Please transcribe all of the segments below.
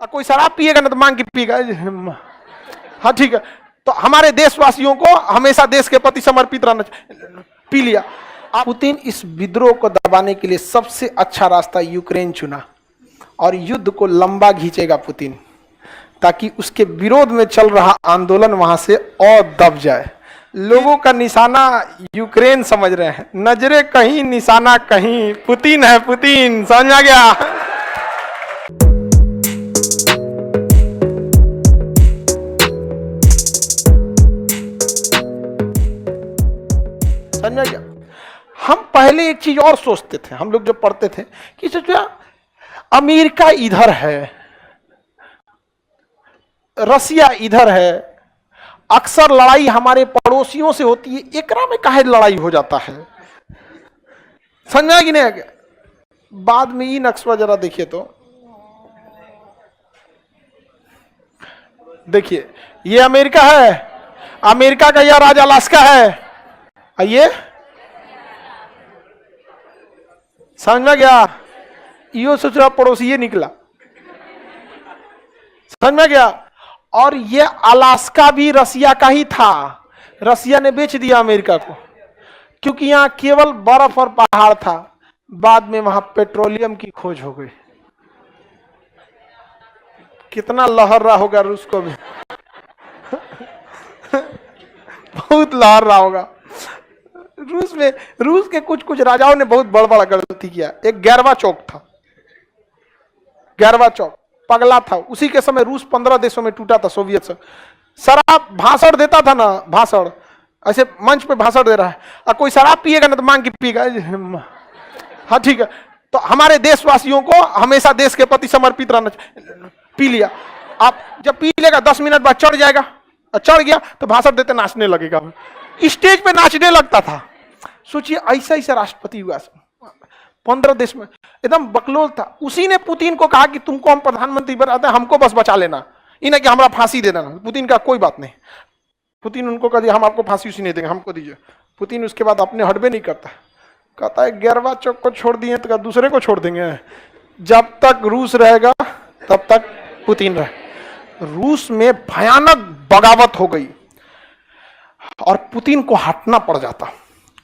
कोई शराब पिएगा ना तो मांग के पिएगा। हाँ ठीक है, तो हमारे देशवासियों को हमेशा देश के प्रति समर्पित रहना चाहिए। पी लिया। पुतिन इस विद्रोह को दबाने के लिए सबसे अच्छा रास्ता यूक्रेन चुना और युद्ध को लंबा खींचेगा पुतिन, ताकि उसके विरोध में चल रहा आंदोलन वहां से और दब जाए। लोगों का निशाना यूक्रेन समझ रहे हैं, नजरे कहीं निशाना कहीं, पुतिन है पुतिन, समझ आ गया। समझ आ गया। हम पहले एक चीज और सोचते थे, हम लोग जब पढ़ते थे कि सोचा अमेरिका इधर है, रसिया इधर है, अक्सर लड़ाई हमारे पड़ोसियों से होती है, एकरा में काहे लड़ाई हो जाता है। समझा कि नहीं? बाद में ये नक्शा जरा देखिए तो, देखिए ये अमेरिका है, अमेरिका का यह राज्य अलास्का है, ये समझ में गया। यो सोच रहा पड़ोसी ये निकला, समझ में गया। और ये अलास्का भी रसिया का ही था, रसिया ने बेच दिया अमेरिका को, क्योंकि यहां केवल बर्फ और पहाड़ था। बाद में वहां पेट्रोलियम की खोज हो गई। कितना लहर रहा होगा रूस को भी बहुत लहर रहा होगा रूस में। रूस के कुछ कुछ राजाओं ने बहुत बड़ा बड़ा गलती किया। एक गैरवा था, गैरवा पगला था। उसी के समय रूस 15 देशों में टूटा था, सोवियत से। शराब भाषण देता था ना, भाषण ऐसे मंच पे भाषण दे रहा है, और कोई शराब पिएगा ना तो मांग के पिएगा। हाँ ठीक है, तो हमारे देशवासियों को हमेशा देश के प्रति समर्पित रहना चाहिए। पी लिया। आप जब पी लेगा 10 मिनट बाद चढ़ जाएगा, और चढ़ गया तो भाषण देते नाचने लगेगा, स्टेज पे नाचने लगता था। सोचिए ऐसा ऐसा राष्ट्रपति हुआ 15 देश में, एकदम बकलोल था। उसी ने पुतिन को कहा कि तुमको हम प्रधानमंत्री बनाते हैं, हमको बस बचा लेना, इन्हें कि हमारा फांसी दे देना। पुतिन का कोई बात नहीं, पुतिन उनको कह दिया हम आपको फांसी उसी नहीं देंगे, हमको दीजिए। पुतिन उसके बाद अपने हटबे नहीं करता, कहता है गैरबाचोव को छोड़ दिए तो दूसरे को छोड़ देंगे। जब तक रूस रहेगा तब तक पुतिन रहे। रूस में भयानक बगावत हो गई और पुतिन को हटना पड़ जाता।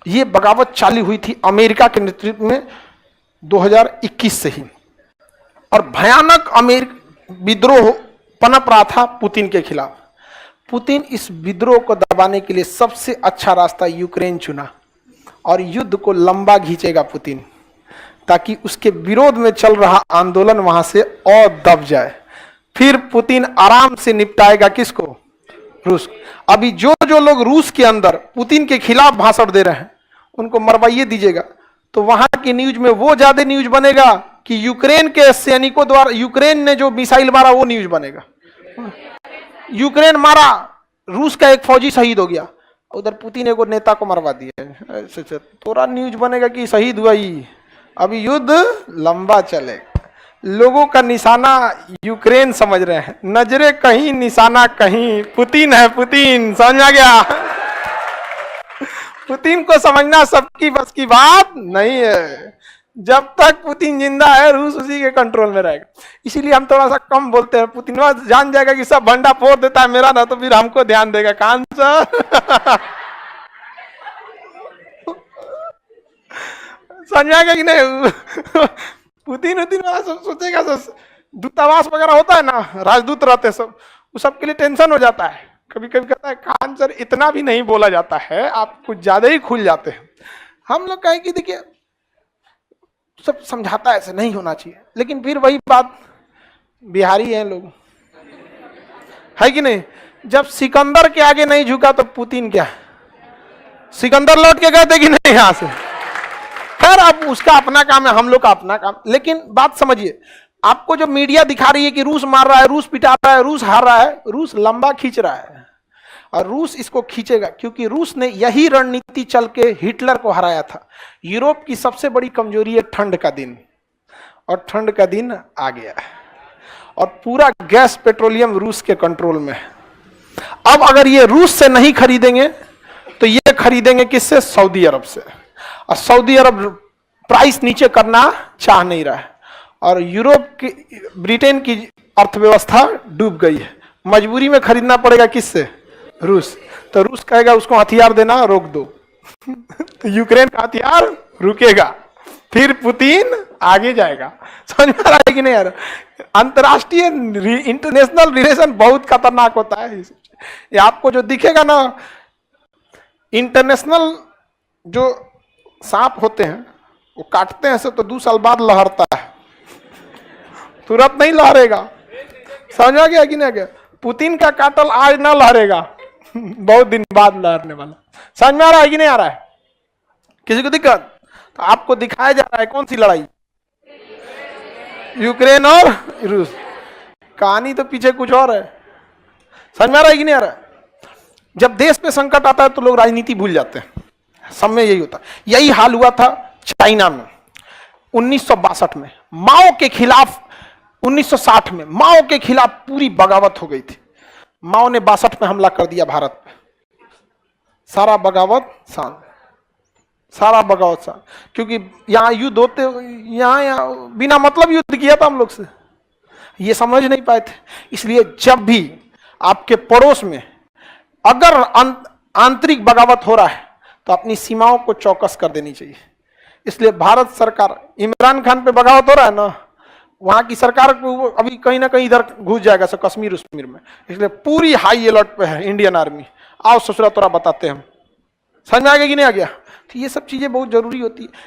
ये बगावत चालू हुई थी अमेरिका के नेतृत्व में 2021 से ही, और भयानक विद्रोह पनप रहा था पुतिन के खिलाफ। पुतिन इस विद्रोह को दबाने के लिए सबसे अच्छा रास्ता यूक्रेन चुना और युद्ध को लंबा खींचेगा पुतिन, ताकि उसके विरोध में चल रहा आंदोलन वहां से और दब जाए। फिर पुतिन आराम से निपटाएगा किसको? रूस। अभी जो जो लोग रूस के अंदर पुतिन के खिलाफ भाषण दे रहे हैं उनको मरवाइए दीजिएगा, तो वहां की न्यूज में वो ज्यादा न्यूज बनेगा कि यूक्रेन के सैनिकों द्वारा यूक्रेन ने जो मिसाइल मारा वो न्यूज बनेगा। यूक्रेन मारा, रूस का एक फौजी शहीद हो गया, उधर पुतिन एक नेता को मरवा दिया, थोड़ा न्यूज बनेगा कि शहीद हुआ ही। अभी युद्ध लंबा चलेगा। लोगों का निशाना यूक्रेन समझ रहे हैं, नजरे कहीं निशाना कहीं, पुतिन है पुतिन, समझ आ गया। पुतिन को समझना सबकी बस की बात नहीं है। जब तक पुतिन जिंदा है रूस उसी के कंट्रोल में रहेगा। इसीलिए हम थोड़ा सा कम बोलते हैं। पुतिन जान जाएगा कि सब भंडा फोड़ देता है मेरा ना, तो फिर हमको ध्यान देगा कान से। समझाएगा कि नहीं? पुतिन वाला सब सोचेगा, दूतावास वगैरह होता है ना, राजदूत रहते सब, वो सबके लिए टेंशन हो जाता है। कभी कभी कहता है खान सर इतना भी नहीं बोला जाता है, आप कुछ ज्यादा ही खुल जाते हैं। हम लोग कहें कि देखिए सब समझाता है ऐसे नहीं होना चाहिए, लेकिन फिर वही बात, बिहारी हैं लोग, है कि नहीं? जब सिकंदर के आगे नहीं झुका तो पुतिन क्या? सिकंदर लौट के गए थे कि नहीं यहां से? खैर अब उसका अपना काम है, हम लोग का अपना काम। लेकिन बात समझिए, आपको जो मीडिया दिखा रही है कि रूस मार रहा है, रूस पिटा रहा है, रूस हार रहा है, रूस लंबा खींच रहा है, और रूस इसको खींचेगा, क्योंकि रूस ने यही रणनीति चल के हिटलर को हराया था। यूरोप की सबसे बड़ी कमजोरी है ठंड का दिन, और ठंड का दिन आ गया है, और पूरा गैस पेट्रोलियम रूस के कंट्रोल में है। अब अगर ये रूस से नहीं खरीदेंगे तो ये खरीदेंगे किससे? सऊदी अरब से, और सऊदी अरब प्राइस नीचे करना चाह नहीं रहा है। और यूरोप की, ब्रिटेन की अर्थव्यवस्था डूब गई है, मजबूरी में खरीदना पड़ेगा किससे? रूस। तो रूस कहेगा उसको हथियार देना रोक दो तो यूक्रेन का हथियार रुकेगा, फिर पुतिन आगे जाएगा। समझ में आ रहा है कि नहीं यार? अंतरराष्ट्रीय इंटरनेशनल रिलेशन बहुत खतरनाक होता है। ये आपको जो दिखेगा ना, इंटरनेशनल जो सांप होते हैं वो काटते हैं से तो 2 साल बाद लहरता है, तुरंत नहीं लहरेगा। समझ आ गया कि नहीं गया? पुतिन का काटल आज ना लहरेगा, बहुत दिन बाद लहरने वाला। समझ में आ रहा है कि नहीं आ रहा है? किसी को दिक्कत? तो आपको दिखाया जा रहा है कौन सी लड़ाई? यूक्रेन और रूस। कहानी तो पीछे कुछ और है। समझ में आ रहा है कि नहीं आ रहा है? जब देश पे संकट आता है तो लोग राजनीति भूल जाते हैं, सब में यही होता है। यही हाल हुआ था चाइना में 1962 में, माओ के खिलाफ 1960 में माओ के खिलाफ पूरी बगावत हो गई थी। माओ ने 62 में हमला कर दिया भारत पे, सारा बगावत शांत, सारा बगावत शांत, क्योंकि यहाँ युद्ध होते, यहाँ बिना मतलब युद्ध किया था हम लोग से, ये समझ नहीं पाए थे। इसलिए जब भी आपके पड़ोस में अगर आंतरिक बगावत हो रहा है तो अपनी सीमाओं को चौकस कर देनी चाहिए। इसलिए भारत सरकार, इमरान खान पे बगावत हो रहा है ना, वहां की सरकार को अभी कहीं ना कहीं इधर घुस जाएगा, सब कश्मीर उश्मीर में। इसलिए पूरी हाई अलर्ट पे है इंडियन आर्मी। आओ ससुरा तोरा बताते हैं हम। समझ में आ गया कि नहीं आ गया? तो ये सब चीजें बहुत जरूरी होती है।